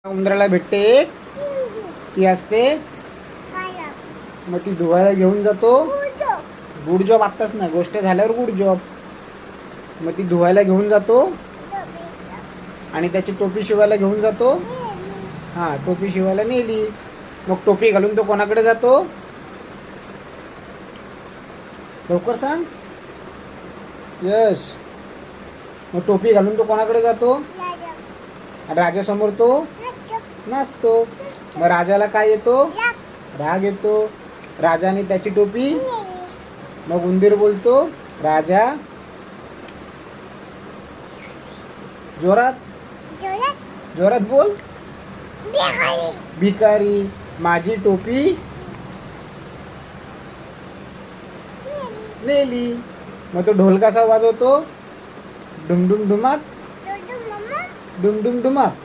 उंदराला भेटते एक ती असते मग ती धुवायला घेऊन जातो. गुड जॉब आत्ताच ना, गोष्ट झाल्यावर गुड जॉब. मग ती धुवायला घेऊन जातो आणि त्याची टोपी शिवायला घेऊन जातो. हा, टोपी शिवायला नेली. मग टोपी घालून तो कोणाकडे जातो? लवकर सांग. यश. मग टोपी घालून तो कोणाकडे जातो? राजासमोर तो नाचतो. मग राजाला काय येतो? राग येतो. राजाने त्याची टोपी. मग उंदीर बोलतो, राजा. जोरात जोरात बोल. भिकारी, माझी टोपी नेली. मग तो ढोल कसा वाजवतो? डुमडुम डुमाक, डुमडुम डुमाक.